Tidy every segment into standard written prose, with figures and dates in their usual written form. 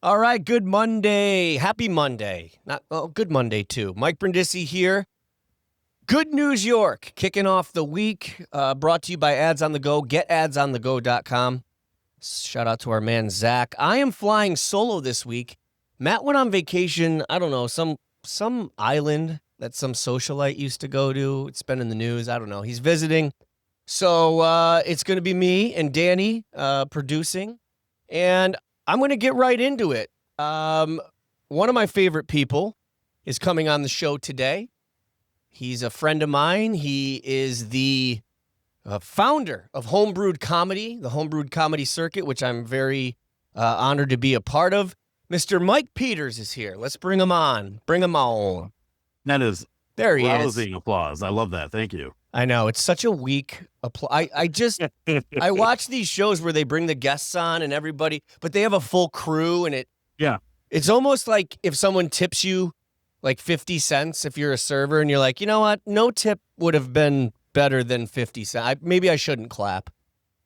All right, good Monday. Happy Monday. Good Monday, too. Mike Brindisi here. Good News York, kicking off the week, brought to you by Ads on the Go, getadsonthego.com. Shout out to our man, Zach. I am flying solo this week. Matt went on vacation, I don't know, some island that some socialite used to go to. It's been in the news. I don't know. He's visiting. So it's going to be me and Danny producing, and I'm going to get right into it. One of my favorite people is coming on the show today. He's a friend of mine. He is the founder of Home Brewed Comedy, the Home Brewed Comedy circuit, which I'm very honored to be a part of. Mr. Mike Peters is here. Let's bring him on. Bring him on. That is there he rousing is. applause. I love that. Thank you. I know. It's such a weak applause. I watch these shows where they bring the guests on and everybody, but they have a full crew, and it's almost like if someone tips you like 50 cents if you're a server and you're like, you know what? No tip would have been better than 50 cents. Maybe I shouldn't clap.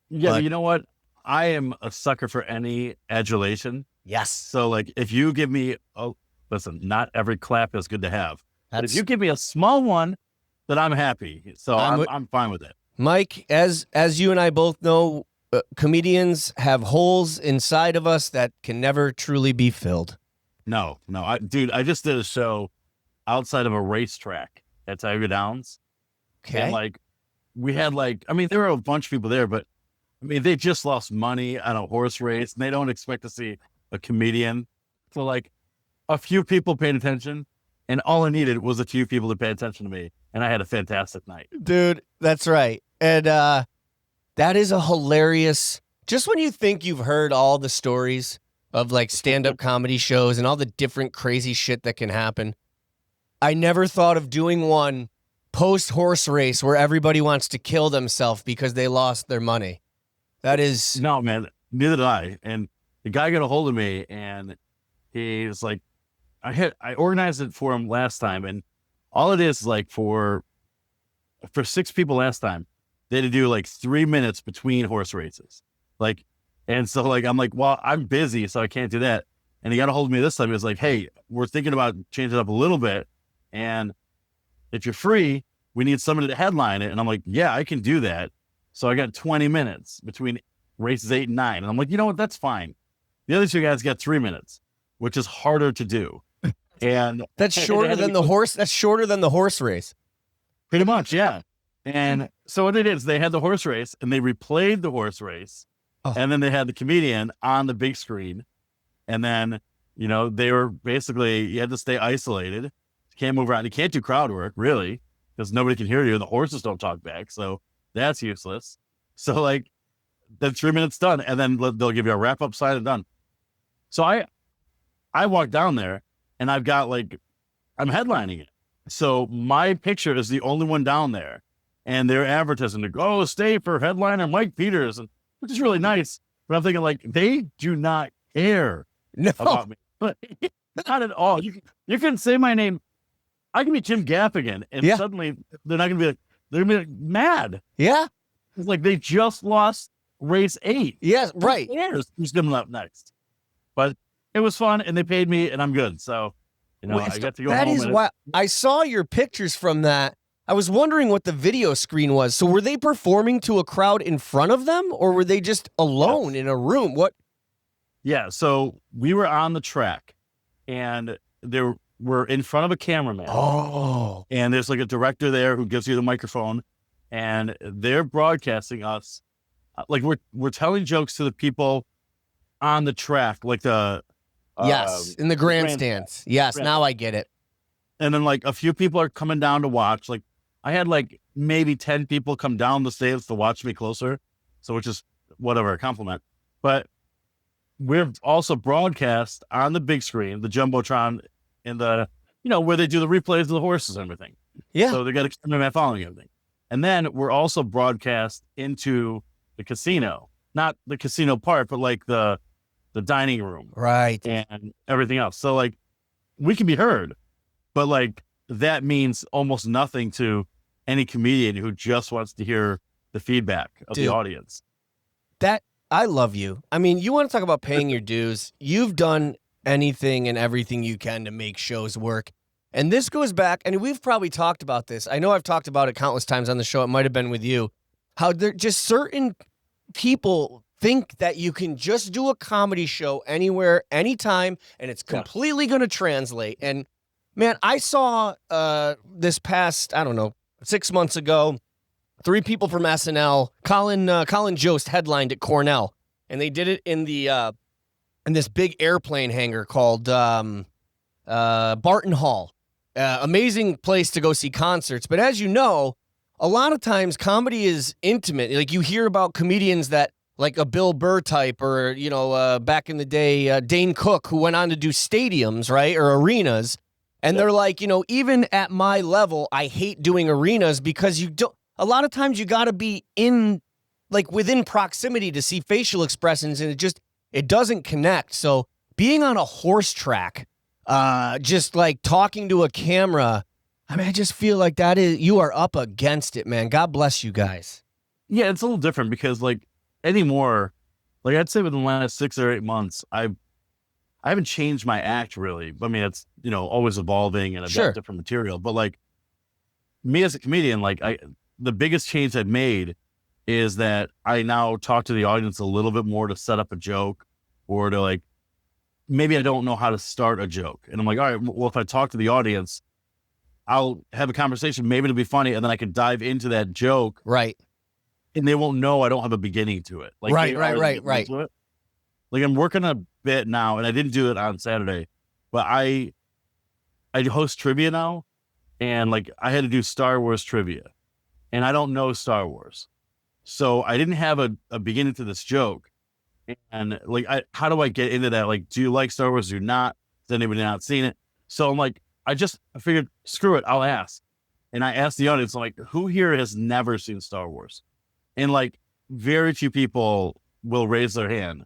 Yeah, but you know what? I am a sucker for any adulation. Yes. So like if you give me, listen, not every clap is good to have. But if you give me a small one, then I'm happy. So I'm fine with it. Mike, as you and I both know, comedians have holes inside of us that can never truly be filled. No. I just did a show outside of a racetrack at Tiger Downs. Okay. And we had there were a bunch of people there, but they just lost money on a horse race and they don't expect to see a comedian. So a few people paid attention, and all I needed was a few people to pay attention to me. And I had a fantastic night. Dude, that's right. And that is a hilarious, just when you think you've heard all the stories of stand-up comedy shows and all the different crazy shit that can happen, I never thought of doing one post-horse race where everybody wants to kill themselves because they lost their money. That is... No, man, neither did I. And the guy got a hold of me, and he was like, I organized it for him last time, and all it is for 6 people last time, they had to do 3 minutes between horse races. And so I'm like, well, I'm busy, so I can't do that. And he got a hold of me this time. He was like, hey, we're thinking about changing it up a little bit. And if you're free, we need somebody to headline it. And I'm like, yeah, I can do that. So I got 20 minutes between races 8 and 9. And I'm like, you know what? That's fine. The other 2 guys got 3 minutes, which is harder to do. And that's shorter than the horse. That's shorter than the horse race. Pretty much. Yeah. And so what they did is they had the horse race and they replayed the horse race. Oh. And then they had the comedian on the big screen. And then, they were basically, you had to stay isolated. You can't move around. You can't do crowd work, really, because nobody can hear you. The horses don't talk back. So that's useless. So then 3 minutes done. And then they'll give you a wrap up sign and done. So I walked down there and I've got I'm headlining it. So my picture is the only one down there. And they're advertising to stay for headliner Mike Peters, which is really nice. But I'm thinking they do not care about me. But not at all. You can say my name. I can be Jim Gaffigan, and suddenly they're not going to be they're going to be mad. Yeah. It's they just lost race 8. Yes, right. Who cares who's coming up next? But it was fun, and they paid me, and I'm good. So, I got to go home. That is why I saw your pictures from that. I was wondering what the video screen was. So were they performing to a crowd in front of them, or were they just alone in a room? What? Yeah, so we were on the track, and we're in front of a cameraman. Oh. And there's a director there who gives you the microphone, and they're broadcasting us. We're telling jokes to the people on the track, yes, in the grandstands. Yes, now I get it. And then a few people are coming down to watch. I had maybe 10 people come down the stairs to watch me closer. So which is whatever, a compliment. But we're also broadcast on the big screen, the Jumbotron, in the, where they do the replays of the horses and everything. Yeah. So they got a cameraman following everything. And then we're also broadcast into the casino, not the casino part, but the dining room. Right. And everything else. So we can be heard, but that means almost nothing to any comedian who just wants to hear the feedback of the audience. I love you. I mean, you want to talk about paying your dues. You've done anything and everything you can to make shows work. And this goes back, and we've probably talked about this. I know I've talked about it countless times on the show. It might have been with you. How there just certain people think that you can just do a comedy show anywhere, anytime, and it's completely going to translate. And man, I saw this past, I don't know, 6 months ago, 3 people from SNL, Colin Jost headlined at Cornell, and they did it in the in this big airplane hangar called Barton Hall. Amazing place to go see concerts. But as you know, a lot of times comedy is intimate. Like you hear about comedians that, like a Bill Burr type, or, you know, back in the day, Dane Cook, who went on to do stadiums, right, or arenas. And they're like, you know, even at my level, I hate doing arenas because a lot of times you got to be within proximity to see facial expressions, and it doesn't connect. So being on a horse track, just like talking to a camera, I mean, I just feel like you are up against it, man. God bless you guys. Yeah, it's a little different because like anymore, like I'd say within the last 6 or 8 months, I haven't changed my act really. I mean, it's, you know, always evolving and I've got different material, but like me as a comedian, like the biggest change I've made is that I now talk to the audience a little bit more to set up a joke, or to like, maybe I don't know how to start a joke. And I'm like, all right, well, if I talk to the audience, I'll have a conversation, maybe it'll be funny, and then I can dive into that joke. Right. And they won't know I don't have a beginning to it. Like, right. Like I'm working a bit now, and I didn't do it on Saturday, but I host trivia now, and like I had to do Star Wars trivia, and I don't know Star Wars. So I didn't have a beginning to this joke. And like, how do I get into that? Like, do you like Star Wars? Do you not? Has anybody not seen it? So I'm like, I figured, screw it, I'll ask. And I asked the audience, I'm like, who here has never seen Star Wars? And like, very few people will raise their hand.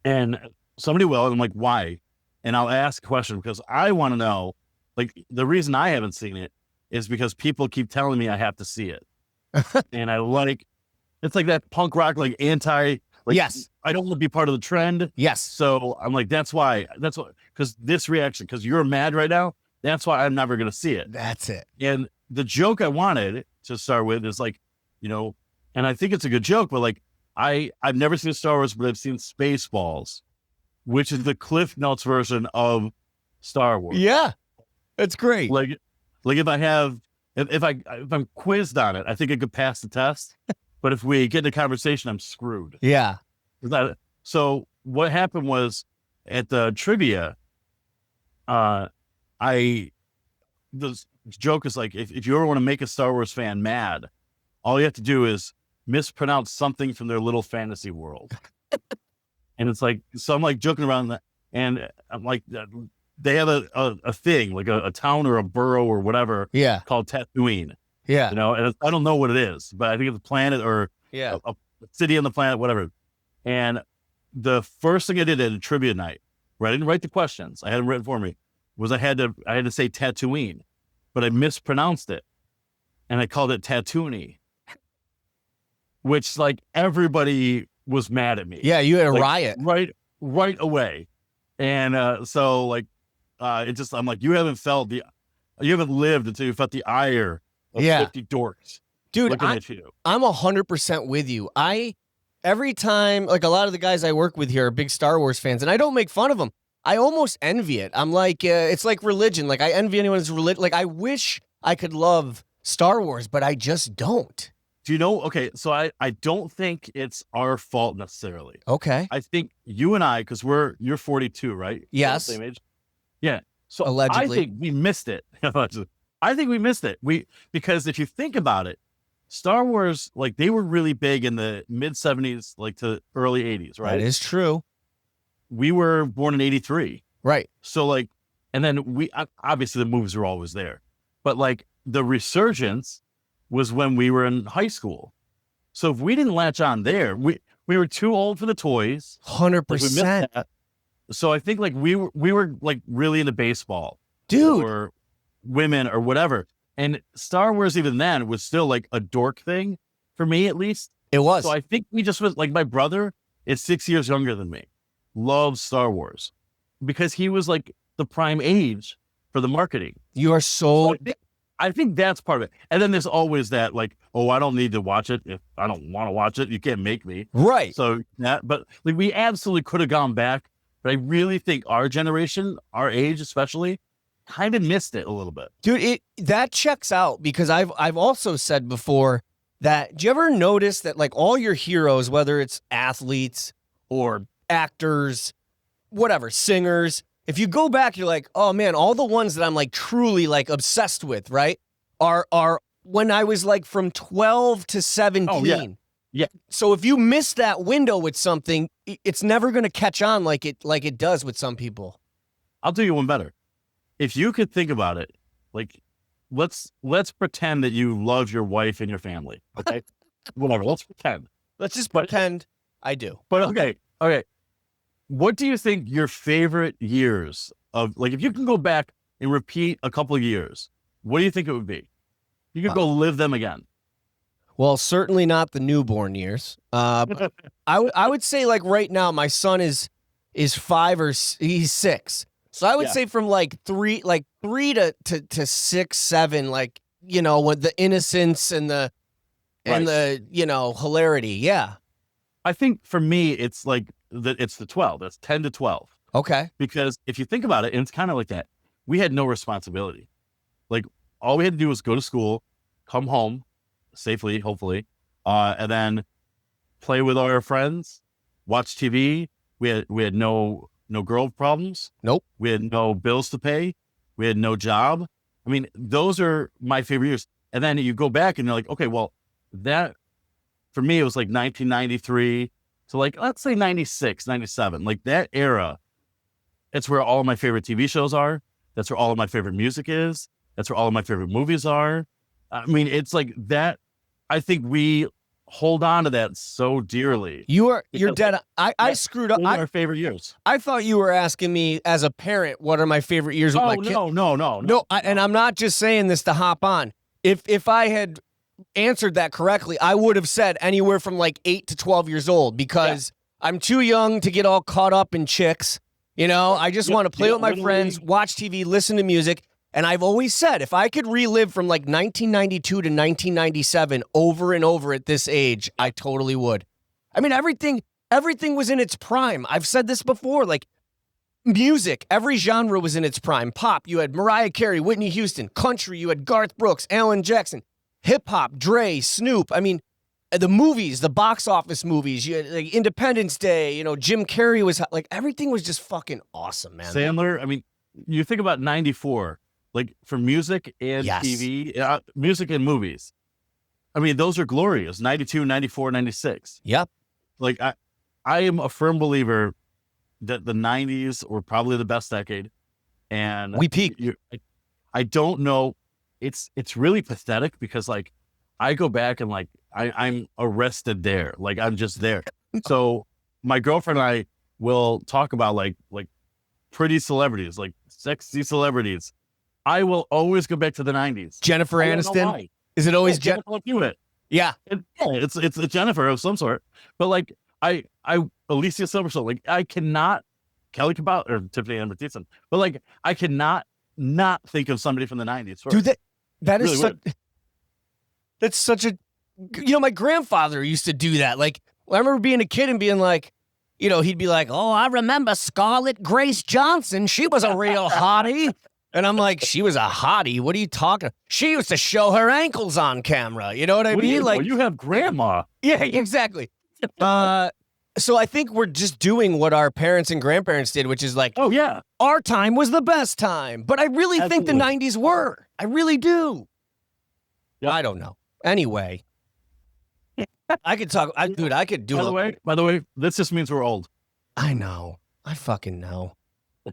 And somebody will, and I'm like, why? And I'll ask a question because I want to know, like, the reason I haven't seen it is because people keep telling me I have to see it. And it's like that punk rock, like yes, I don't want to be part of the trend. Yes. So I'm like, that's why, because this reaction, because you're mad right now, that's why I'm never going to see it. That's it. And the joke I wanted to start with is like, you know, and I think it's a good joke, but like, I've never seen Star Wars, but I've seen Spaceballs, which is the Cliff Notes version of Star Wars. Yeah. It's great. Like if I'm quizzed on it, I think I could pass the test. But if we get into conversation, I'm screwed. Yeah. So what happened was at the trivia, the joke is like, if you ever want to make a Star Wars fan mad, all you have to do is mispronounce something from their little fantasy world. And it's like, so I'm like joking around and I'm like, they have a thing, like a town or a borough or whatever, called Tatooine. Yeah. You know, and I don't know what it is, but I think it's a planet or a city on the planet, whatever. And the first thing I did at a trivia night, where I didn't write the questions, I had them written for me, was I had to say Tatooine, but I mispronounced it. And I called it Tatooine, which like everybody was mad at me. Yeah, you had a like, riot. Right away. And so like, I'm like, you haven't lived until you felt the ire of 50 dorks. Dude, looking at you. I'm 100% with you. Every time, like a lot of the guys I work with here are big Star Wars fans, and I don't make fun of them. I almost envy it. I'm like, it's like religion. Like I envy anyone who's religion. Like I wish I could love Star Wars, but I just don't. Do you know? Okay, so I don't think it's our fault necessarily. Okay. I think you and I, because you're 42, right? Yes. Same age. Yeah. So allegedly, I think we missed it. I think we missed it. Because if you think about it, Star Wars, like they were really big in the mid 70s, like to early 80s, right? That is true. We were born in 83. Right. So like, and then obviously the movies were always there, but like the resurgence was when we were in high school. So if we didn't latch on there, we were too old for the toys. 100%. Like so I think like we were like really into baseball, dude, or women or whatever. And Star Wars even then was still like a dork thing for me, at least. It was. So I think we just was like, my brother is 6 years younger than me, loves Star Wars. because he was like the prime age for the marketing. You are so. I think that's part of it. And then there's always that like, oh, I don't need to watch it if I don't want to watch it. You can't make me. Right. So but like we absolutely could have gone back. But I really think our generation, our age especially, kind of missed it a little bit. Dude, that checks out because I've also said before that, do you ever notice that like all your heroes, whether it's athletes or actors, whatever, singers, if you go back, you're like, oh man, all the ones that I'm like truly like obsessed with, right, are when I was like from 12 to 17. Oh, yeah. So if you miss that window with something, it's never going to catch on like it does with some people. I'll do you one better. If you could think about it, like let's pretend that you love your wife and your family. Okay. Whatever. Let's pretend. Let's just pretend I do. But okay. What do you think your favorite years of, like, if you can go back and repeat a couple of years, what do you think it would be? You could go live them again. Well, certainly not the newborn years. But I would say like right now, my son is 5 or he's 6. So I would say from like three to 6, 7, like, you know, with the innocence and the you know, hilarity. Yeah. I think for me, it's like it's the 12. It's 10 to 12. Okay. Because if you think about it, and it's kind of like that, we had no responsibility. Like all we had to do was go to school, come home safely, hopefully, and then play with our friends, watch TV. We had no girl problems. Nope. We had no bills to pay. We had no job. I mean, those are my favorite years. And then you go back and you're like, okay, well, that for me, it was like 1993 to like, let's say 96, 97, like that era. It's where all of my favorite TV shows are. That's where all of my favorite music is. That's where all of my favorite movies are. I mean, it's like that. I think we hold on to that so dearly. You're dead. I screwed up. Our favorite years. I thought you were asking me as a parent, what are my favorite years with my kid? No. And I'm not just saying this to hop on. If I had answered that correctly, I would have said anywhere from like 8 to 12 years old because I'm too young to get all caught up in chicks. You know, I just want to play with my friends, watch TV, listen to music. And I've always said, if I could relive from like 1992 to 1997 over and over at this age, I totally would. I mean, everything was in its prime. I've said this before, like music, every genre was in its prime. Pop, you had Mariah Carey, Whitney Houston. Country, you had Garth Brooks, Alan Jackson. Hip hop, Dre, Snoop. I mean, the movies, the box office movies, you had like Independence Day, you know, Jim Carrey was like, everything was just fucking awesome, man. Sandler, I mean, you think about 94. Like for music and TV, music and movies. I mean, those are glorious. 92, 94, 96. Yep. Like I am a firm believer that the 90s were probably the best decade. And we peaked. I don't know. It's really pathetic because like I go back and like I'm arrested there. Like I'm just there. So my girlfriend and I will talk about like pretty celebrities, like sexy celebrities. I will always go back to the 90s. Jennifer Aniston? Is it always Jennifer? Yeah. It's a Jennifer of some sort. But like I Alicia Silverstone, like I cannot Kelly Cabot or Tiffany Amber Thiessen, but like I cannot not think of somebody from the 90s. Dude, that is really that's such a, you know, my grandfather used to do that. Like I remember being a kid and being like, you know, he'd be like, oh, I remember Scarlett Grace Johnson. She was a real hottie. And I'm like, she was a hottie. What are you talking? She used to show her ankles on camera. You know what I mean? Like you have grandma. Yeah, exactly. So I think we're just doing what our parents and grandparents did, which is like, oh yeah, our time was the best time. But I really think the 90s were. I really do. Yep. I don't know. Anyway, I could talk. Dude, I could do it. By the way, this just means we're old. I know. I fucking know.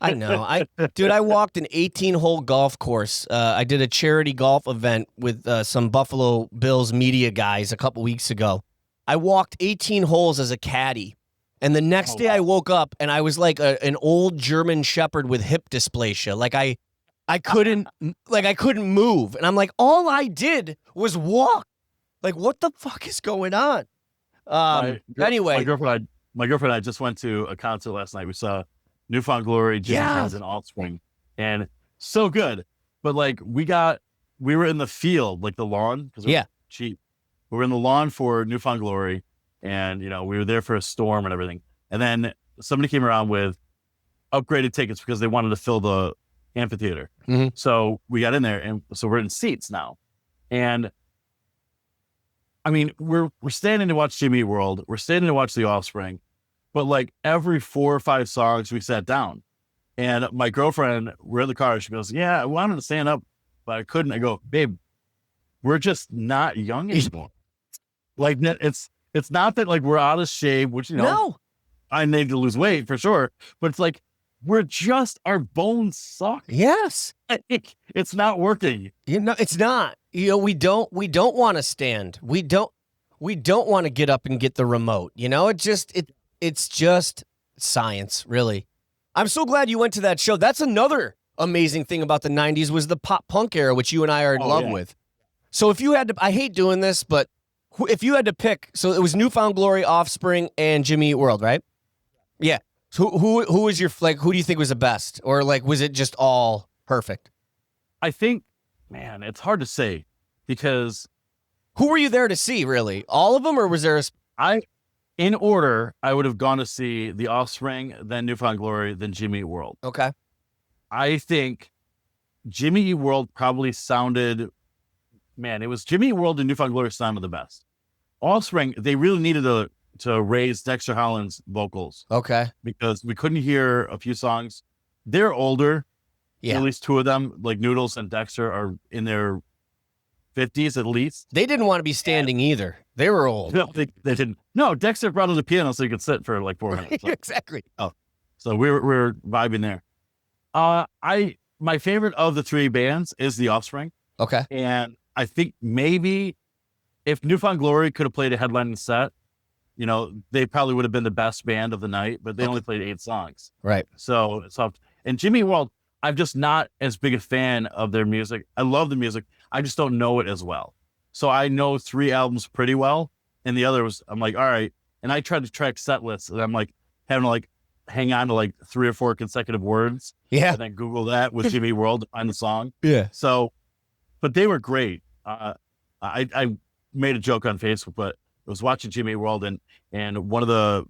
I know. I walked an 18-hole golf course. I did a charity golf event with some Buffalo Bills media guys a couple weeks ago. I walked 18 holes as a caddy. And the next day I woke up and I was like an old German shepherd with hip dysplasia. Like I couldn't move. And I'm like, all I did was walk. Like, what the fuck is going on? Anyway. My girlfriend and I just went to a concert last night. We saw Newfound Glory, Jimmy Jones, and Offspring, and so good. But like we were in the field, like the lawn, because we were cheap. We were in the lawn for Newfound Glory, and we were there for a storm and everything. And then somebody came around with upgraded tickets because they wanted to fill the amphitheater. Mm-hmm. So we got in there, and so we're in seats now. And I mean, we're standing to watch Jimmy Eat World. We're standing to watch The Offspring. But like every 4 or 5 songs, we sat down. And my girlfriend, we're in the car. She goes, "Yeah, I wanted to stand up, but I couldn't." I go, "Babe, we're just not young anymore." Like it's not that like we're out of shape, which No. I need to lose weight for sure. But it's like our bones suck. Yes. It's not working. It's not. We don't want to stand. We don't want to get up and get the remote. It's just science, really. I'm so glad you went to that show. That's another amazing thing about the 90s was the pop punk era, which you and I are in love with. So if you had to, I hate doing this, but if you had to pick, so it was Newfound Glory, Offspring, and Jimmy Eat World, right? Yeah. So who was your, like, who do you think was the best? Or like, was it just all perfect? I think, man, it's hard to say because. Who were you there to see, really? All of them, or was there in order, I would have gone to see The Offspring, then Newfound Glory, then Jimmy Eat World. Okay. I think Jimmy Eat World probably sounded, man, it was Jimmy Eat World and Newfound Glory sounded the best. Offspring, they really needed to raise Dexter Holland's vocals. Okay. Because we couldn't hear a few songs. They're older. Yeah. At least 2 of them, like Noodles and Dexter, are in their 50s at least. They didn't want to be standing either. They were old. No, they didn't. No, Dexter brought us a piano so he could sit for like 4 minutes. So. Exactly. So we were vibing there. My favorite of the 3 bands is The Offspring. Okay. And I think maybe if Newfound Glory could have played a headlining set, they probably would have been the best band of the night, but they only played 8 songs. Right. So it's tough. And Jimmy Eat World, I'm just not as big a fan of their music. I love the music. I just don't know it as well. So I know 3 albums pretty well. And the other was, I'm like, all right. And I tried to track set lists and I'm like having to like hang on to like 3 or 4 consecutive words. Yeah. And then Google that with Jimmy Eat World on the song. Yeah. So, but they were great. I made a joke on Facebook, but I was watching Jimmy Eat World and one of the,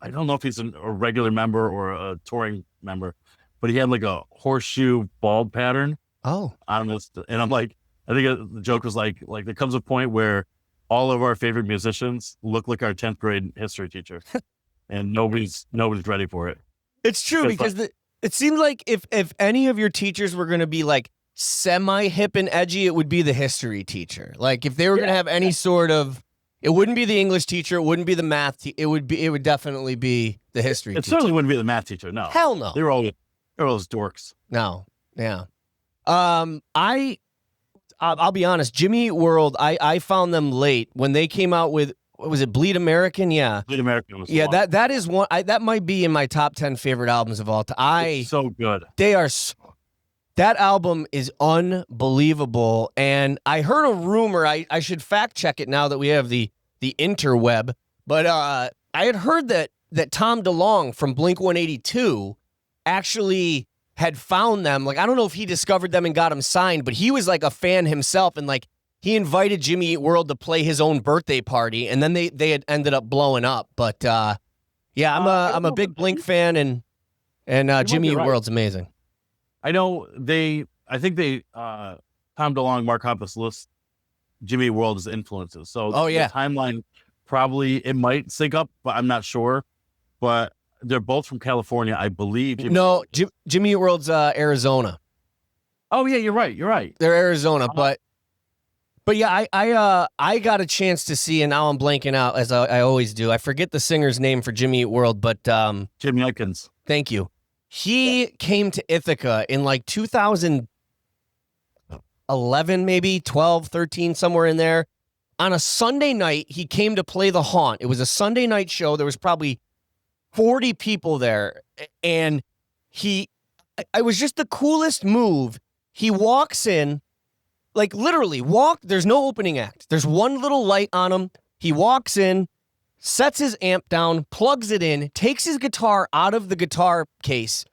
I don't know if he's a regular member or a touring member, but he had like a horseshoe bald pattern. Oh. On this, and I'm like, I think the joke was like there comes a point where all of our favorite musicians look like our 10th grade history teacher, and nobody's ready for it. It's true because it seemed like if any of your teachers were going to be like semi hip and edgy, it would be the history teacher. Like if they were going to have any sort of, it wouldn't be the English teacher, it wouldn't be the math. It would definitely be the history teacher. It certainly wouldn't be the math teacher. No, hell no. They were all those dorks. No, yeah. I'll be honest, Jimmy Eat World, I found them late when they came out with, what was it, Bleed American? Yeah. Bleed American was that is one, that might be in my top 10 favorite albums of all time. It's so good. That album is unbelievable. And I heard a rumor, I should fact check it now that we have the interweb, but I had heard that Tom DeLonge from Blink-182 actually had found them. Like, I don't know if he discovered them and got them signed, but he was like a fan himself, and like he invited Jimmy Eat World to play his own birthday party, and then they had ended up blowing up. But yeah, I'm a big Blink fan, and Jimmy Eat World's amazing. I know I think Tom DeLonge, Mark Hoppus list Jimmy Eat World as influences. So the timeline probably, it might sync up, but I'm not sure. But they're both from California, I believe. Jimmy Eat World's Arizona. Oh yeah, you're right. They're Arizona, but yeah, I got a chance to see, and now I'm blanking out as I always do. I forget the singer's name for Jimmy Eat World, but Jim Likens. Thank you. He came to Ithaca in like 2011, maybe 12, 13, somewhere in there. On a Sunday night, he came to play the Haunt. It was a Sunday night show. There was probably 40 people there, and it was just the coolest move. He walks in, like literally there's no opening act. There's one little light on him. He walks in, sets his amp down, plugs it in, takes his guitar out of the guitar case,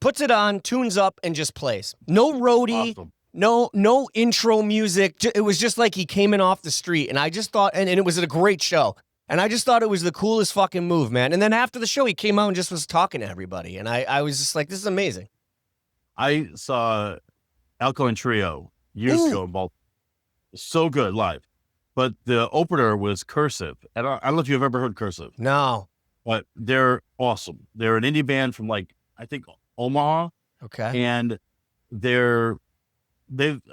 puts it on, tunes up, and just plays. No roadie, Awesome. no intro music. It was just like he came in off the street, and I just thought, and it was a great show. And I just thought it was the coolest fucking move, man. And then after the show, he came out and just was talking to everybody. And I was just like, this is amazing. I saw Alco and Trio years ago in Baltimore. So good live. But the opener was Cursive. And I don't know if you've ever heard Cursive. No. But they're awesome. They're an indie band from like, I think, Omaha. Okay. And they've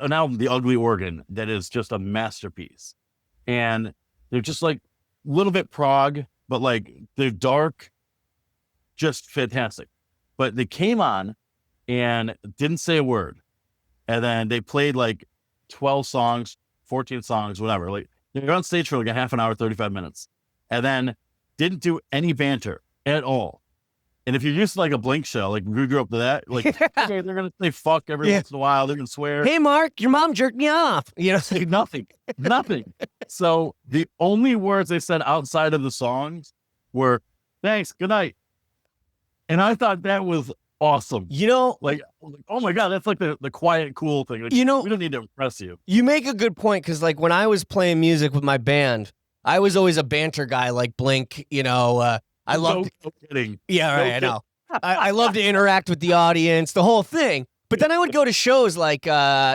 an album, The Ugly Organ, that is just a masterpiece. And they're just like a little bit prog, but like they're dark, just fantastic. But they came on and didn't say a word. And then they played like 12 songs, 14 songs, whatever. Like they're on stage for like a half an hour, 35 minutes. And then didn't do any banter at all. And if you're used to like a Blink show, like we grew up to that, like okay, they're going to say fuck every once in a while. They're going to swear. Hey, Mark, your mom jerked me off. You know, Like nothing. So the only words they said outside of the songs were thanks, good night. And I thought that was awesome. You know, Like, oh my God, that's like the quiet, cool thing. Like, you know, we don't need to impress you. you make a good point because like when I was playing music with my band, I was always a banter guy like Blink, you know, I loved No kidding. Yeah, No right. I know. I love to interact with the audience, the whole thing. But then I would go to shows like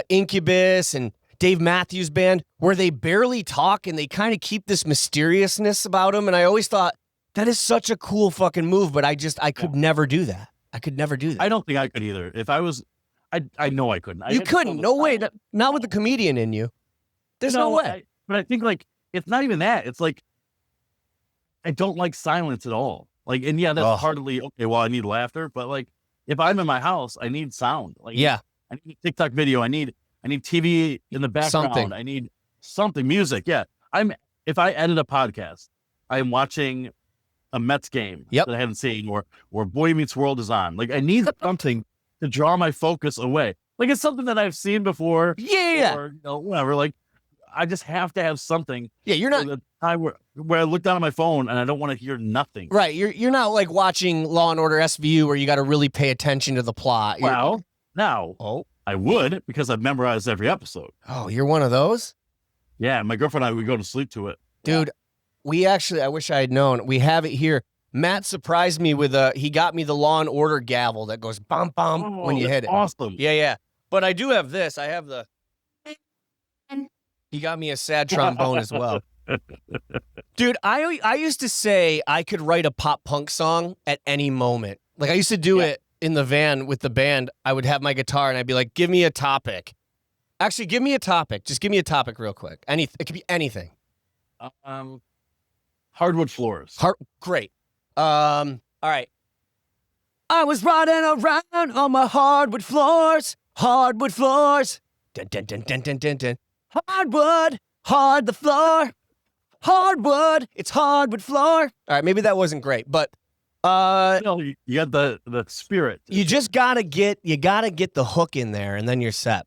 Incubus and Dave Matthews Band where they barely talk and they kind of keep this mysteriousness about them. And I always thought that is such a cool fucking move, but I could never do that. I could never do that. I don't think I could either. If I was, I know I couldn't. You couldn't. No way. Not with the comedian in you. There's no way. But I think like it's not even that. It's like I don't like silence at all. Like, and yeah, that's hardly okay. Well, I need laughter, but like if I'm in my house, I need sound. Like, yeah, I need a TikTok video. I need TV in the background. Something. I need something, music. Yeah, if I edit a podcast, I'm watching a Mets game that I haven't seen, or Boy Meets World is on. Like, I need something to draw my focus away. Like, it's something that I've seen before. Yeah. Or, whatever. Like, I just have to have something. Yeah, you're not. The time where I look down at my phone and I don't want to hear nothing. Right. You're not like watching Law and Order SVU where you got to really pay attention to the plot. Well, now, I would, because I've memorized every episode. Oh, you're one of those? Yeah, my girlfriend and I would go to sleep to it. Dude, we actually, I wish I had known. We have it here. Matt surprised me with he got me the Law and Order gavel that goes bum bum when you hit it. Awesome. Yeah. But I do have this. I have the. He got me a sad trombone as well. Dude, I used to say I could write a pop punk song at any moment. Like I used to do it in the van with the band. I would have my guitar and I'd be like, give me a topic. Actually, give me a topic. Just give me a topic real quick. It could be anything. Hardwood floors. Great. All right. I was riding around on my hardwood floors. Hardwood floors. Dun, dun, dun, dun, dun, dun, dun. Hardwood. Hard the floor. Hardwood. It's hardwood floor. All right, maybe that wasn't great, but You got the spirit. you just gotta get the hook in there, and then you're set.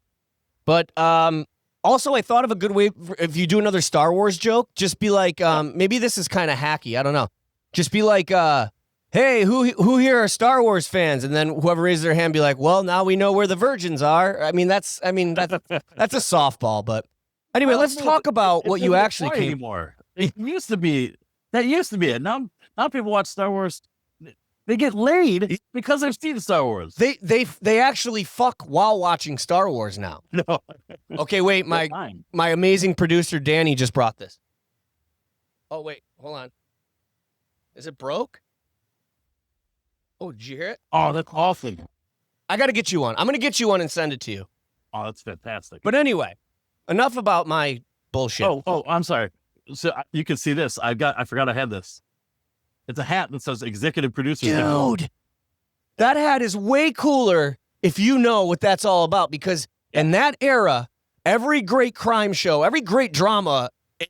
But also, I thought of a good way if you do another Star Wars joke. Just be like, maybe this is kind of hacky. I don't know. Just be like, hey, who here are Star Wars fans? And then whoever raises their hand, be like, well, now we know where the virgins are. I mean, that's a softball. But anyway, let's talk about what you actually came. Anymore. It used to be it. Now people watch Star Wars. They get laid because they've seen Star Wars. They actually fuck while watching Star Wars now. No. Okay, wait. My amazing producer Danny just brought this. Oh wait, hold on. Is it broke? Oh, did you hear it? Oh, that's awesome. I got to get you one. I'm going to get you one and send it to you. Oh, that's fantastic. But anyway, enough about my bullshit. Oh, I'm sorry. So you can see this. I forgot I had this. It's a hat that says executive producer. Dude, that hat is way cooler if you know what that's all about, because in that era, every great crime show, every great drama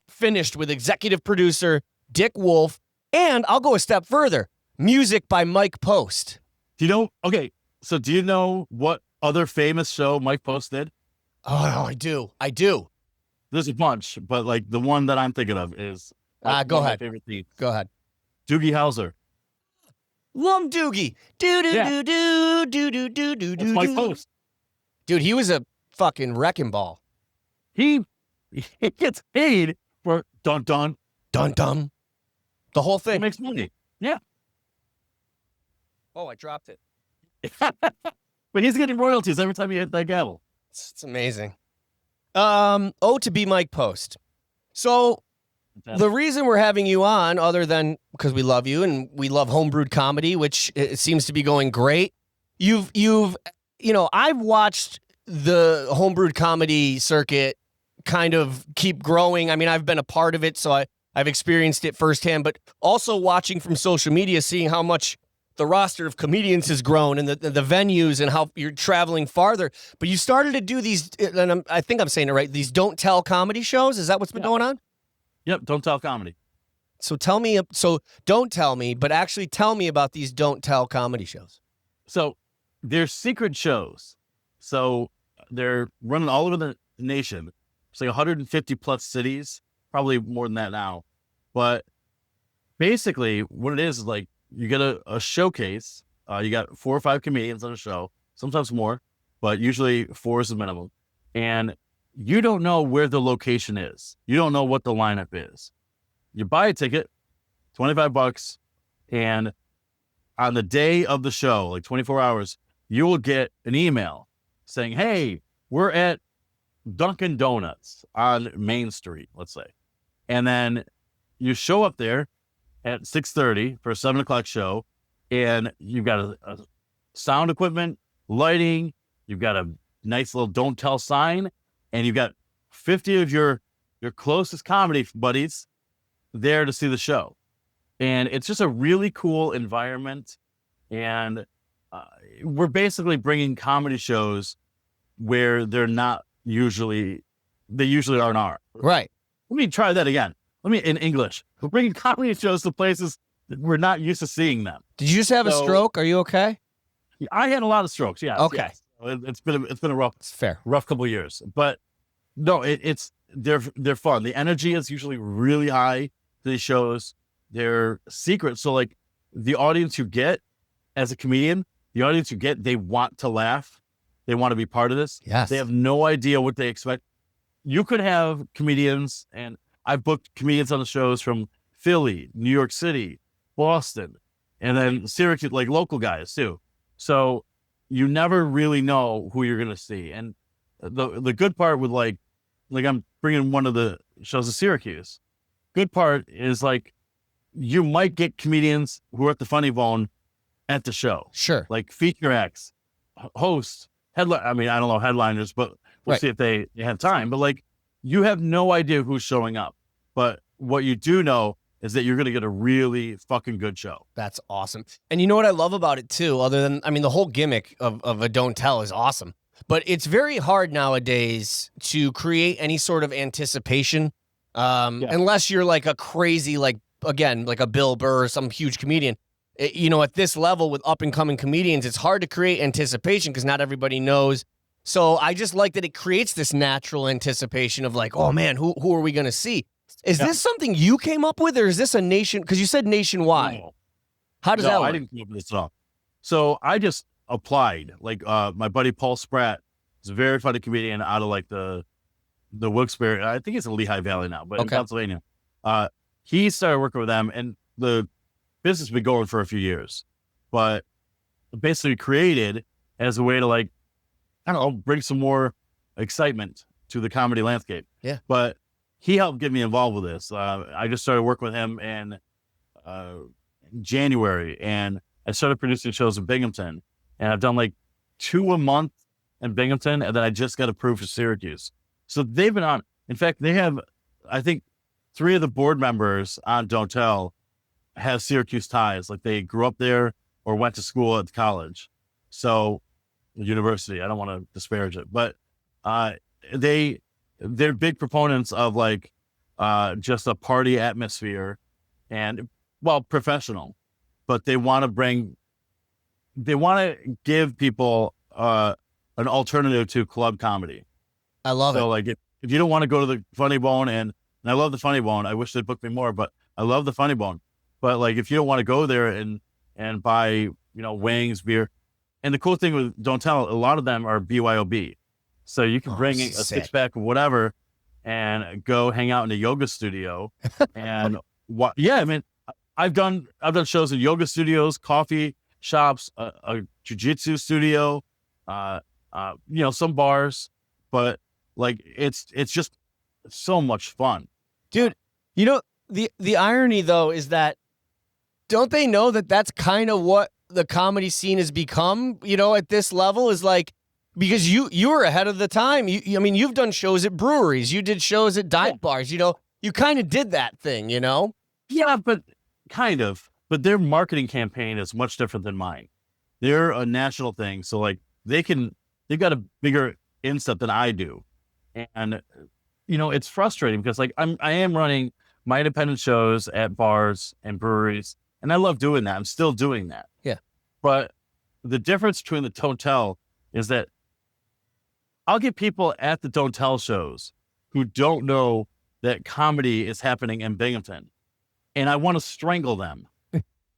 finished with executive producer Dick Wolf, and I'll go a step further, music by Mike Post. Do you know? Okay, so do you know what other famous show Mike Post did? Oh, I do. There's a bunch, but like the one that I'm thinking of is Go one of my ahead. favorite themes. Go ahead. Doogie Howser. Lum Doogie. Do do do do do do do do That's do. Mike Post. Dude, he was a fucking wrecking ball. He gets paid for dun dun. Dun dun. The whole He thing. makes money. Yeah. Oh, I dropped it. But he's getting royalties every time you hit that gavel. It's amazing. To be Mike Post. So the reason we're having you on, other than because we love you and we love Home Brewed Comedy, which it seems to be going great. I've watched the Home Brewed Comedy circuit kind of keep growing. I mean, I've been a part of it, so I've experienced it firsthand, but also watching from social media, seeing how much the roster of comedians has grown and the venues and how you're traveling farther. But you started to do these, and I think I'm saying it right, these Don't Tell comedy shows. Is that what's been going on? Yep, Don't Tell Comedy. So don't tell me, but actually tell me about these Don't Tell comedy shows. So they're secret shows. So they're running all over the nation. It's like 150 plus cities, probably more than that now. But basically what it is like you get a showcase. You got 4 or 5 comedians on a show, sometimes more, but usually 4 is the minimum. And you don't know where the location is. You don't know what the lineup is. You buy a ticket, $25, and on the day of the show, like 24 hours, you will get an email saying, hey, we're at Dunkin' Donuts on Main Street, let's say. And then you show up there at 6:30 for a 7 o'clock show, and you've got a sound equipment, lighting, you've got a nice little Don't Tell sign, and you've got 50 of your closest comedy buddies there to see the show. And it's just a really cool environment. And we're basically bringing comedy shows where they usually aren't. Right. Let me try that again. In English. We're bringing comedy shows to places that we're not used to seeing them. Did you just have a stroke? Are you okay? I had a lot of strokes. Yeah. Okay. Yes. It's been a It's fair. rough couple of years, but no, they're fun. The energy is usually really high to these shows. They're secret. So like the audience you get as a comedian, they want to laugh. They want to be part of this. Yes. They have no idea what they expect. You could have comedians, and I've booked comedians on the shows from Philly, New York City, Boston, and then Syracuse, like local guys too. So you never really know who you're going to see. And the good part with like I'm bringing one of the shows to Syracuse. Good part is like, you might get comedians who are at the Funny Bone at the show. Sure. Like feature acts, hosts, headline. I mean, I don't know headliners, but we'll see if they have time. But like, you have no idea who's showing up. But what you do know is that you're going to get a really fucking good show. That's awesome. And you know what I love about it too, other than, the whole gimmick of a Don't Tell is awesome. But it's very hard nowadays to create any sort of anticipation, unless you're like a crazy, like a Bill Burr or some huge comedian. At this level with up-and-coming comedians, it's hard to create anticipation because not everybody knows. So I just like that it creates this natural anticipation of like, oh man, who are we going to see? Is this something you came up with, or is this a nation? Because you said nationwide. No. How does that work? I didn't come up with this at all. So I just applied. Like my buddy Paul Spratt is a very funny comedian out of like the Wilkes-Barre. I think it's in Lehigh Valley now, but in Pennsylvania. He started working with them, and the business has been going for a few years, but basically created as a way to like, I don't know, bring some more excitement to the comedy landscape. Yeah. But he helped get me involved with this. I just started working with him in January, and I started producing shows in Binghamton, and I've done like 2 a month in Binghamton, and then I just got approved for Syracuse. So they've been on. In fact, they have, I think, 3 of the board members on Don't Tell have Syracuse ties. Like they grew up there or went to school at college. So university, I don't want to disparage it, but they're big proponents of like just a party atmosphere and professional, but they want to give people an alternative to club comedy. I love it. So like if you don't want to go to the Funny Bone and And I love the Funny Bone. I wish they'd book me more, but I love the Funny Bone. But like, if you don't want to go there and buy, wings, beer, and the cool thing with Don't Tell, a lot of them are BYOB. So you can bring a sick. 6-pack of whatever and go hang out in a yoga studio. And I mean, I've done shows in yoga studios, coffee shops, a jiu-jitsu studio, some bars, but like, it's just so much fun. Dude, the irony though is that, don't they know that that's kind of what the comedy scene has become, at this level, is like, because you were ahead of the time. You've done shows at breweries. You did shows at dive bars, you kind of did that thing, Yeah, but kind of. But their marketing campaign is much different than mine. They're a national thing. So like they've got a bigger instep than I do. And, it's frustrating because like I am running my independent shows at bars and breweries, and I love doing that. I'm still doing that. Yeah. But the difference between the Don't Tell is that I'll get people at the Don't Tell shows who don't know that comedy is happening in Binghamton, and I want to strangle them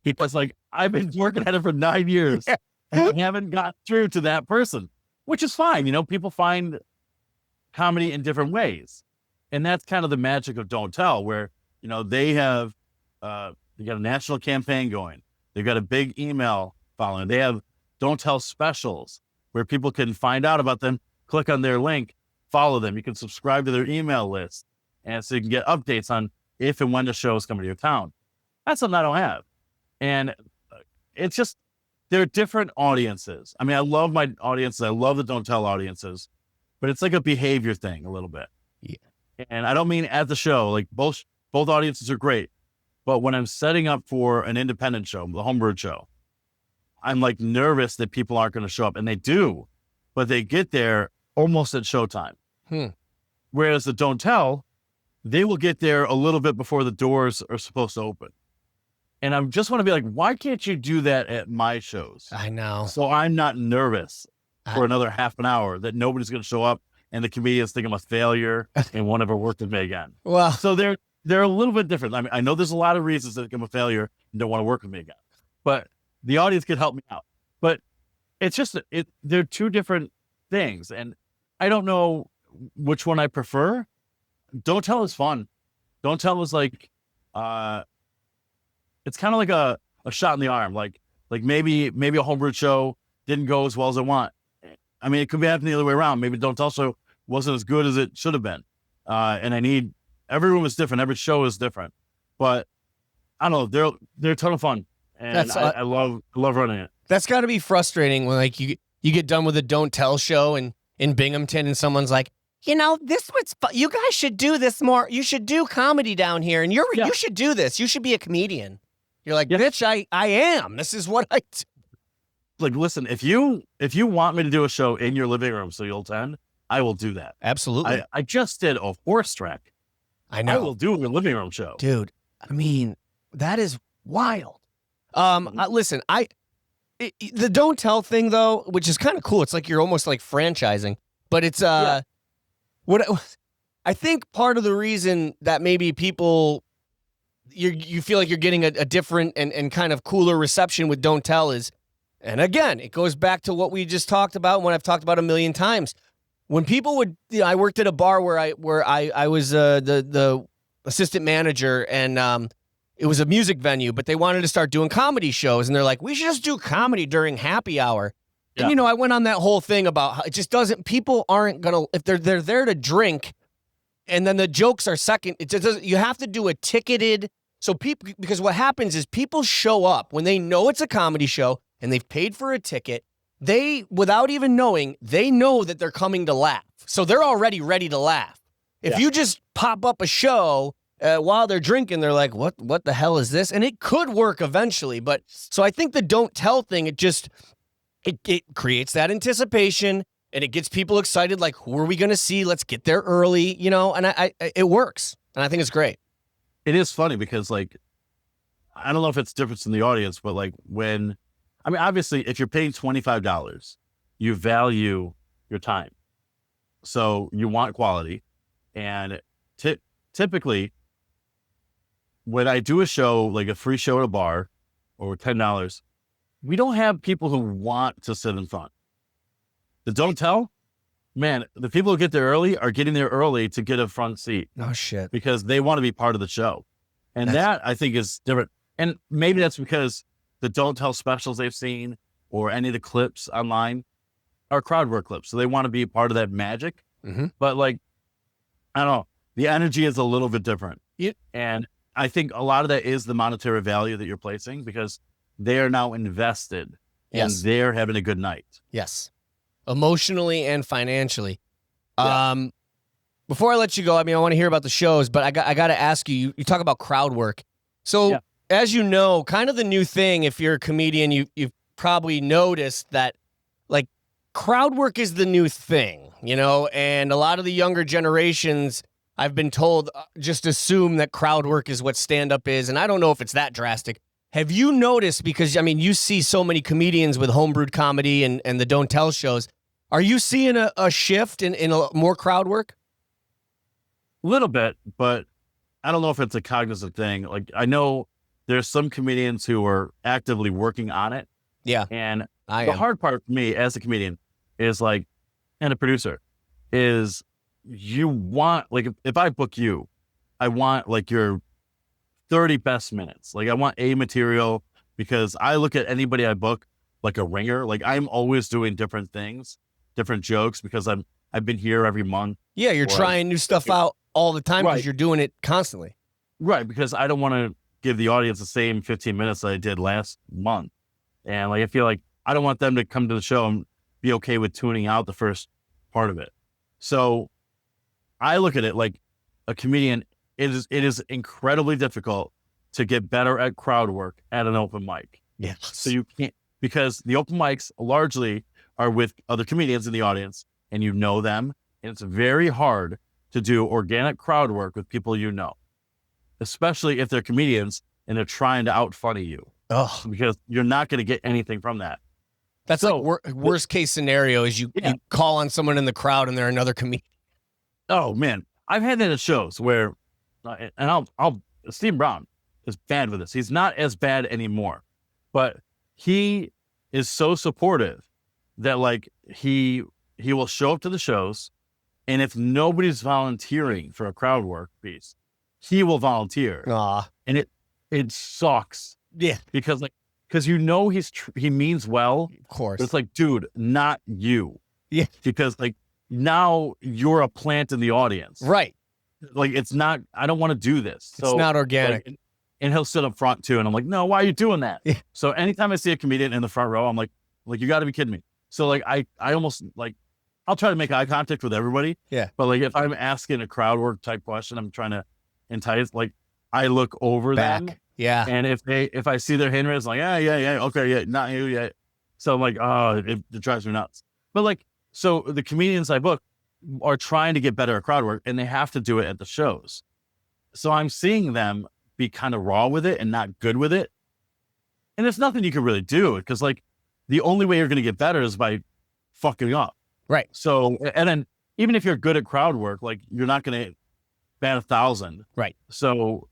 because like I've been working at it for 9 years and I haven't got through to that person, which is fine. People find comedy in different ways. And that's kind of the magic of Don't Tell, where, they have, they got a national campaign going. They've got a big email following. They have Don't Tell specials where people can find out about them, click on their link, follow them. You can subscribe to their email list. And so you can get updates on if and when the show is coming to your town. That's something I don't have. And it's just, they're different audiences. I mean, I love my audiences. I love the Don't Tell audiences, but it's like a behavior thing a little bit. Yeah. And I don't mean at the show, like both audiences are great, but when I'm setting up for an independent show, the Home Brewed show, I'm like nervous that people aren't going to show up, and they do, but they get there almost at showtime. Whereas the Don't Tell, they will get there a little bit before the doors are supposed to open. And I just want to be like, why can't you do that at my shows? I know. So I'm not nervous for another half an hour that nobody's going to show up and the comedians think I'm a failure and won't ever work with me again. Well, so they're a little bit different. I mean, I know there's a lot of reasons that I'm a failure and don't want to work with me again, but the audience could help me out. But it's just, they're two different things. And I don't know which one I prefer. Don't Tell is fun. Don't Tell is like, it's kind of like a shot in the arm. Like maybe a Home Brewed show didn't go as well as I want. I mean, it could be happening the other way around. Maybe Don't Tell show wasn't as good as it should have been. And every room is different. Every show is different, but I don't know. They're a ton of fun. And I love running it. That's gotta be frustrating when like you get done with a Don't Tell show in Binghamton and someone's like, this was fun. You guys should do this more. You should do comedy down here. And you should do this. You should be a comedian. You're like, bitch, I am. This is what I do. Like, listen, if you want me to do a show in your living room so you'll attend, I will do that. Absolutely. I just did a horse track. I know. I will do a living room show. Dude, I mean, that is wild. Listen, the Don't Tell thing though, which is kind of cool. It's like you're almost like franchising, but it's what I think part of the reason that maybe people you feel like you're getting a different and kind of cooler reception with Don't Tell is, and again, it goes back to what we just talked about, when I've talked about a million times. When people would, I worked at a bar where I was the assistant manager, and it was a music venue, but they wanted to start doing comedy shows, and they're like, we should just do comedy during happy hour. Yeah. And I went on that whole thing about how it just doesn't. People aren't gonna, if they're there to drink, and then the jokes are second. It just doesn't. You have to do a ticketed. So people, because what happens is people show up when they know it's a comedy show and they've paid for a ticket. They, without even knowing, they know that they're coming to laugh. So they're already ready to laugh. If you just pop up a show while they're drinking, they're like, what the hell is this? And it could work eventually. But so I think the Don't Tell thing, it creates that anticipation and it gets people excited. Like, who are we going to see? Let's get there early, and it works. And I think it's great. It is funny because like, I don't know if it's different in the audience, but like obviously if you're paying $25, you value your time. So you want quality, and typically when I do a show, like a free show at a bar or $10, we don't have people who want to sit in front. The don't tell, man, the people who get there early are getting there early to get a front seat. Oh, shit. Because they want to be part of the show. And that I think is different. And maybe that's because the don't tell specials they've seen or any of the clips online are crowd work clips. So they want to be a part of that magic. Mm-hmm. But like, I don't know, the energy is a little bit different. Yep. And I think a lot of that is the monetary value that you're placing because they are now invested and they're having a good night. Yes. Emotionally and financially. Yeah. Before I let you go, I mean, I want to hear about the shows, but I got to ask you, you talk about crowd work. So as you know, kind of the new thing, if you're a comedian, you've probably noticed that like crowd work is the new thing, you know, and a lot of the younger generations, I've been told, just assume that crowd work is what stand-up is. And I don't know if it's that drastic. Have you noticed, because, I mean, you see so many comedians with Home Brewed Comedy and the Don't Tell shows. Are you seeing a shift in more crowd work? A little bit, but I don't know if it's a cognizant thing. Like, I know there's some comedians who are actively working on it. Yeah. And the hard part for me as a comedian is like, and a producer, is you want, like, if I book you, I want like your 30 best minutes. Like I want A material because I look at anybody I book like a ringer. Like I'm always doing different things, different jokes because I've been here every month. Yeah, you're trying new stuff out all the time because you're doing it constantly. Right, because I don't want to give the audience the same 15 minutes that I did last month. And like I feel like I don't want them to come to the show and be okay with tuning out the first part of it. So I look at it like a comedian, it is incredibly difficult to get better at crowd work at an open mic. Yeah. So you can't, because the open mics largely are with other comedians in the audience and you know them. And it's very hard to do organic crowd work with people you know, especially if they're comedians and they're trying to out funny you. Oh, because you're not going to get anything from that. That's so, like worst case scenario is you call on someone in the crowd and they're another comedian. Oh man, I've had that at shows where, and Steve Brown is bad with this. He's not as bad anymore, but he is so supportive that like he will show up to the shows, and if nobody's volunteering for a crowd work piece, he will volunteer. And it sucks. Yeah, because you know he means well, of course. But it's like, dude, not you. Yeah, because like now you're a plant in the audience, right? Like it's not. I don't want to do this. So, it's not organic. Like, and he'll sit up front too, and I'm like, no, why are you doing that? Yeah. So anytime I see a comedian in the front row, I'm like you got to be kidding me. So like I almost like I'll try to make eye contact with everybody. Yeah. But like if I'm asking a crowd work type question, I'm trying to entice. Like I look over them. Yeah. And if I see their hand raised, like, okay, not you yet. So I'm like, oh, it drives me nuts. But like, so the comedians I book are trying to get better at crowd work and they have to do it at the shows. So I'm seeing them be kind of raw with it and not good with it. And there's nothing you can really do because like the only way you're going to get better is by fucking up. Right. So, and then even if you're good at crowd work, like you're not going to bat 1,000. Right. So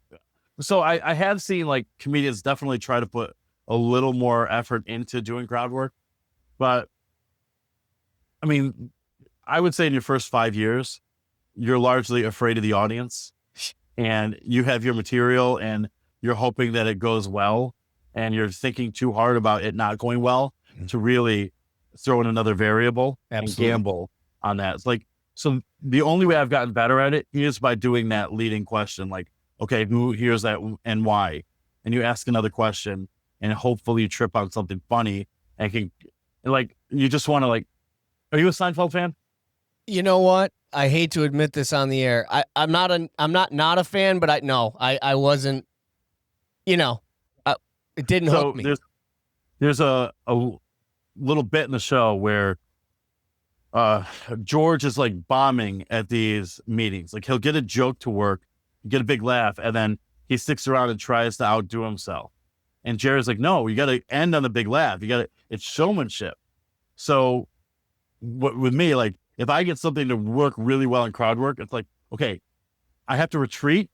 I have seen like comedians definitely try to put a little more effort into doing crowd work, but I mean, I would say in your first 5 years, you're largely afraid of the audience and you have your material and you're hoping that it goes well and you're thinking too hard about it not going well to really throw in another variable and gamble on that. It's like, so the only way I've gotten better at it is by doing that leading question, like, okay, who hears that and why? And you ask another question and hopefully you trip on something funny and like, you just want to like, are you a Seinfeld fan? You know what? I hate to admit this on the air. I'm not a fan, but I wasn't, it didn't hook me. There's a little bit in the show where George is like bombing at these meetings. Like he'll get a joke to work, get a big laugh, and then he sticks around and tries to outdo himself. And Jerry's like, no, you got to end on the big laugh. It's showmanship. So with me, like if I get something to work really well in crowd work, it's like, okay, I have to retreat.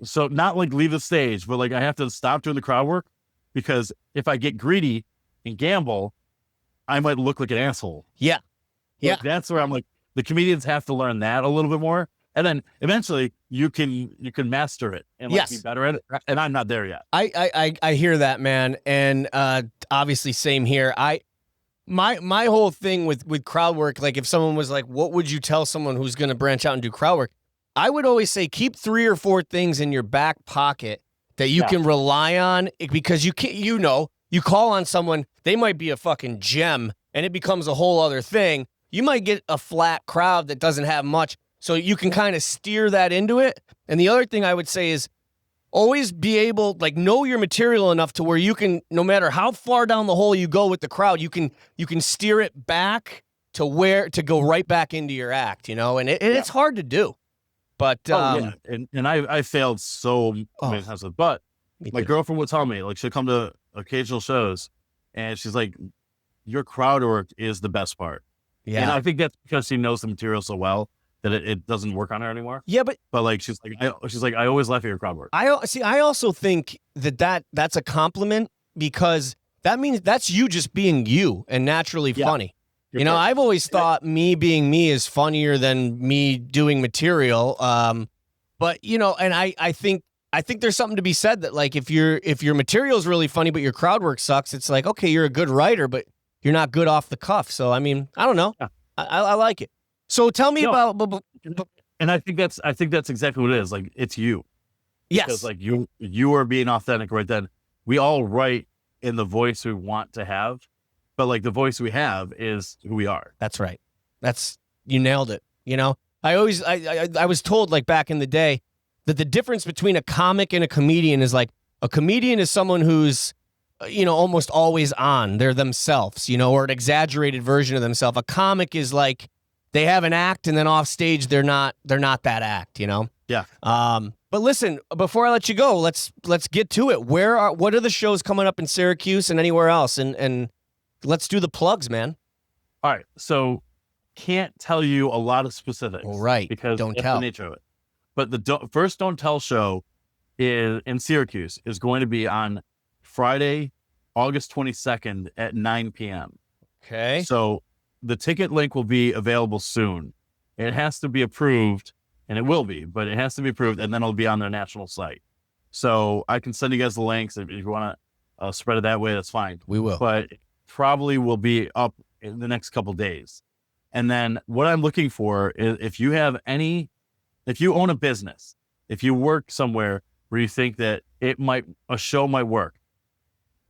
So not like leave the stage, but like I have to stop doing the crowd work because if I get greedy and gamble, I might look like an asshole. Yeah. Yeah. Like, that's where I'm like, the comedians have to learn that a little bit more. And then eventually you can master it and like be better at it. And I'm not there yet. I hear that, man. And obviously same here. My whole thing with crowd work, like if someone was like, what would you tell someone who's going to branch out and do crowd work? I would always say keep 3 or 4 things in your back pocket that you can rely on, because you can't, you call on someone, they might be a fucking gem and it becomes a whole other thing. You might get a flat crowd that doesn't have much, so you can kind of steer that into it. And the other thing I would say is always be able, like, know your material enough to where you can, no matter how far down the hole you go with the crowd, you can steer it back to go right back into your act, and it's hard to do. But and I failed so many times, but my girlfriend would tell me, like, she'll come to occasional shows and she's like, your crowd work is the best part. Yeah. And I think that's because she knows the material so well that it doesn't work on her anymore. Yeah, but like she's like I always laugh at your crowd work. I also think that's a compliment, because that means that's you just being you and naturally funny. I've always thought me being me is funnier than me doing material. But and I think there's something to be said that, like, if your material is really funny but your crowd work sucks, it's like, okay, you're a good writer, but you're not good off the cuff. So I mean, I don't know. Yeah. I like it. So tell me about. And I think that's exactly what it is. Like, it's you. Yes. Because like you are being authentic right then. We all write in the voice we want to have, but like the voice we have is who we are. That's right. You nailed it. I was told, like, back in the day, that the difference between a comic and a comedian is, like, a comedian is someone who's, almost always on. They're themselves, or an exaggerated version of themselves. A comic is like, they have an act and then off stage, they're not that act, Yeah. But listen, before I let you go, let's get to it. What are the shows coming up in Syracuse and anywhere else? And let's do the plugs, man. All right. So can't tell you a lot of specifics. All right. Because don't that's tell. the nature of it. But the first Don't Tell show in Syracuse is going to be on Friday, August 22nd at 9 p.m. Okay. So the ticket link will be available soon. It has to be approved, and it will be, but it has to be approved, and then it'll be on their national site. So I can send you guys the links if you want to spread it that way. That's fine. We will. But it probably will be up in the next couple days. And then what I'm looking for is if you own a business, if you work somewhere where you think that a show might work,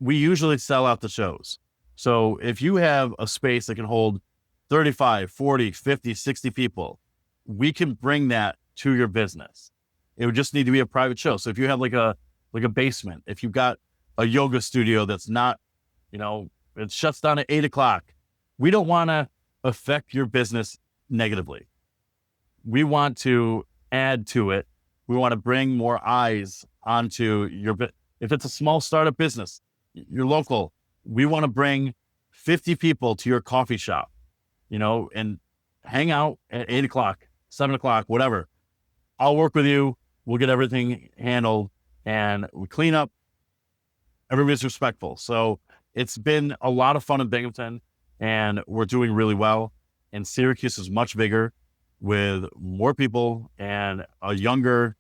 we usually sell out the shows. So if you have a space that can hold 35, 40, 50, 60 people, we can bring that to your business. It would just need to be a private show. So if you have like a basement, if you've got a yoga studio that's not, it shuts down at 8:00, we don't want to affect your business negatively. We want to add to it. We want to bring more eyes onto if it's a small startup business, you're local, we want to bring 50 people to your coffee shop, and hang out at 8:00, 7:00, whatever. I'll work with you. We'll get everything handled and we clean up. Everybody's respectful. So it's been a lot of fun in Binghamton and we're doing really well. And Syracuse is much bigger with more people and a younger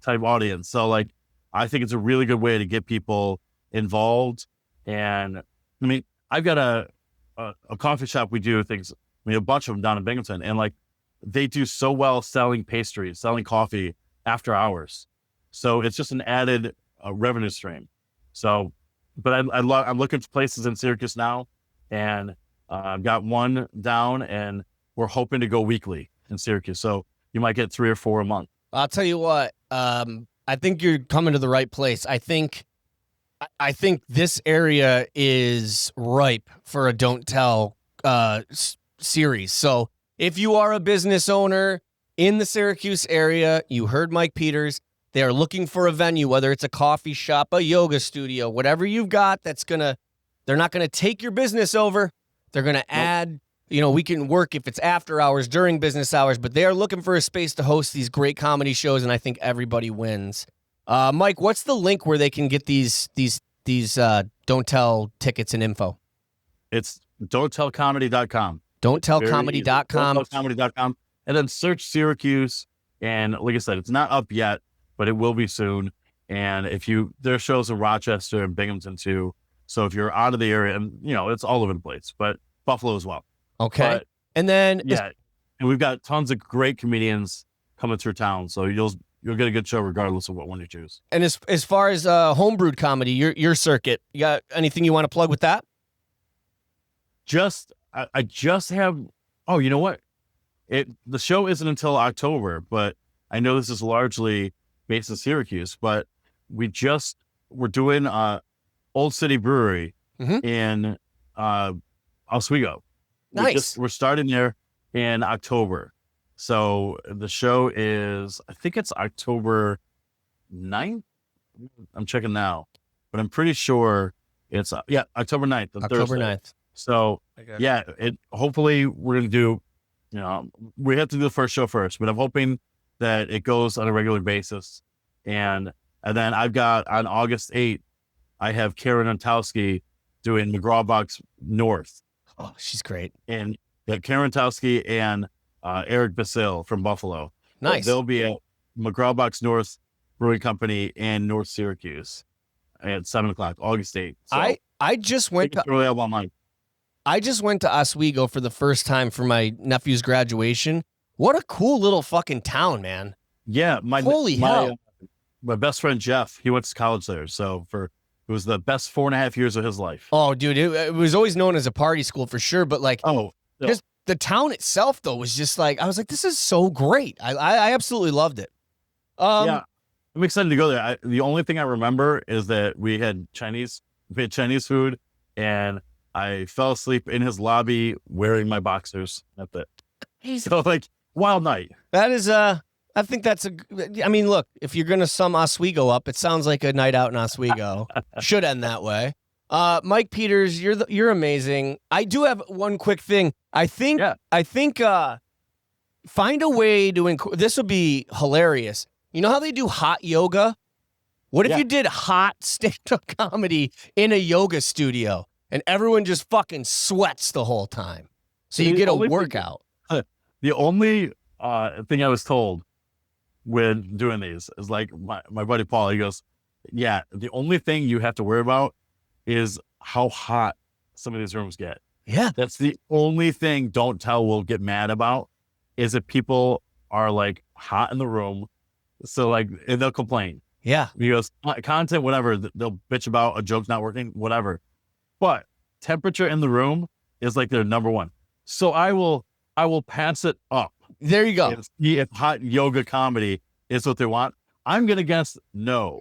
type audience. So like, I think it's a really good way to get people involved. And I mean, I've got a coffee shop. We do things, a bunch of them down in Binghamton, and like they do so well selling pastries, selling coffee after hours. So it's just an added revenue stream. So, but I'm looking for places in Syracuse now, and I've got one down, and we're hoping to go weekly in Syracuse. So you might get 3 or 4 a month. I'll tell you what, I think you're coming to the right place. I think this area is ripe for a Don't Tell series. So if you are a business owner in the Syracuse area, you heard Mike Peters, they are looking for a venue, whether it's a coffee shop, a yoga studio, whatever you've got they're not going to take your business over. They're going to add we can work if it's after hours, during business hours, but they are looking for a space to host these great comedy shows, and I think everybody wins. Mike, what's the link where they can get these Don't Tell tickets and info? It's don'ttellcomedy.com. Don'ttellcomedy.com. Don'ttellcomedy.com. And then search Syracuse. And like I said, it's not up yet, but it will be soon. And there are shows in Rochester and Binghamton too. So if you're out of the area, and it's all over the place, but Buffalo as well. Okay. But, and then and we've got tons of great comedians coming through town. So you'll get a good show regardless of what one you choose. And as far as Home Brewed Comedy, your circuit, you got anything you want to plug with that? I just have. Oh, you know what? The show isn't until October, but I know this is largely based in Syracuse. But we're doing Old City Brewery in Oswego. Nice. We're starting there in October. So the show is, I think it's October 9th. I'm checking now, but I'm pretty sure it's October 9th. October Thursday. 9th. So hopefully we're going to do, we have to do the first show first, but I'm hoping that it goes on a regular basis. And then I've got on August 8th, I have Karen Antowski doing McGrawbox North. Oh, she's great. And Karen Antowski and Eric Basil from Buffalo. Nice. They'll be at McGrawbox North Brewing Company in North Syracuse at 7:00, August 8th. So I just went to online. I just went to Oswego for the first time for my nephew's graduation. What a cool little fucking town, man. Yeah. Hell. My best friend, Jeff, he went to college there. So it was the best 4.5 years of his life. Oh, dude, it was always known as a party school for sure. But just the town itself, though, was just I was like, this is so great. I absolutely loved it. Yeah, I'm excited to go there. The only thing I remember is that we had Chinese food, and I fell asleep in his lobby wearing my boxers. That's it. So wild night. That is I think that's look, if you're gonna sum Oswego up, it sounds like a night out in Oswego. Should end that way. Mike Peters, you're amazing. I do have one quick thing. I think find a way to this would be hilarious. You know how they do hot yoga? What if you did hot stand-up comedy in a yoga studio and everyone just fucking sweats the whole time? So you get a workout. The only thing I was told when doing these is my buddy Paul, he goes, yeah, the only thing you have to worry about is how hot some of these rooms get. Yeah. That's the only thing Don't Tell will get mad about, is if people are hot in the room. So and they'll complain. Yeah. He goes, content, whatever, they'll bitch about a joke's not working, whatever. But temperature in the room is their number one. So I will pass it up. There you go. If hot yoga comedy is what they want, I'm going to guess no.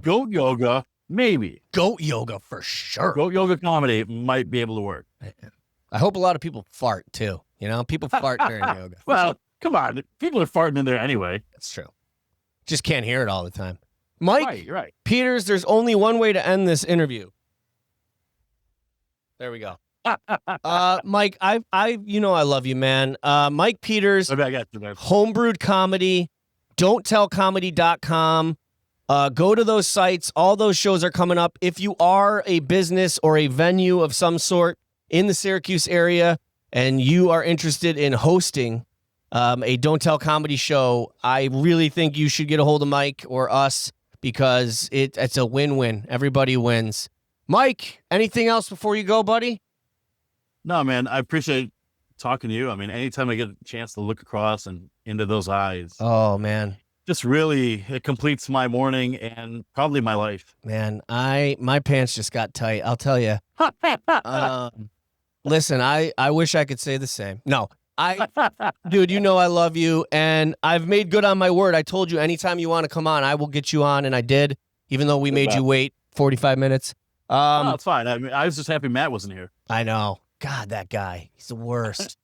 Goat yoga, maybe. Goat yoga for sure. Goat yoga comedy might be able to work. I hope a lot of people fart too. People fart during yoga. Well, come on. People are farting in there anyway. That's true. Just can't hear it all the time. Mike right. Peters, there's only one way to end this interview. There we go. Mike, I love you, man. Mike Peters, I got you, man. Home Brewed Comedy, don'ttellcomedy.com. Go to those sites. All those shows are coming up. If you are a business or a venue of some sort in the Syracuse area and you are interested in hosting a Don't Tell comedy show, I really think you should get a hold of Mike or us, because it's a win-win. Everybody wins. Mike, anything else before you go, buddy? No, man, I appreciate talking to you. Anytime I get a chance to look across and into those eyes. Oh, man. Just really, it completes my morning and probably my life. Man, my pants just got tight. I'll tell you. Listen, I wish I could say the same. No, dude, I love you, and I've made good on my word. I told you anytime you want to come on, I will get you on, and I did, even though we made you wait 45 minutes. It's fine. I was just happy Matt wasn't here. I know. God, that guy, he's the worst.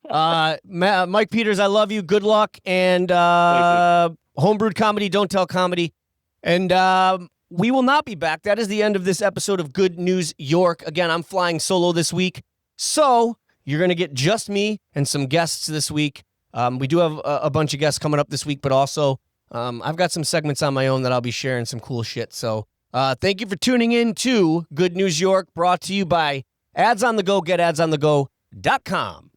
Mike Peters, I love you. Good luck, and Home Brewed Comedy, Don't Tell Comedy, and we will not be back. That is the end of this episode of Good News York. Again, I'm flying solo this week, so You're going to get just me and some guests this week. We do have a bunch of guests coming up this week, but also I've got some segments on my own that I'll be sharing some cool shit. So thank you for tuning in to Good News York, brought to you by Ads on the Go. GetAdsOnTheGo.com.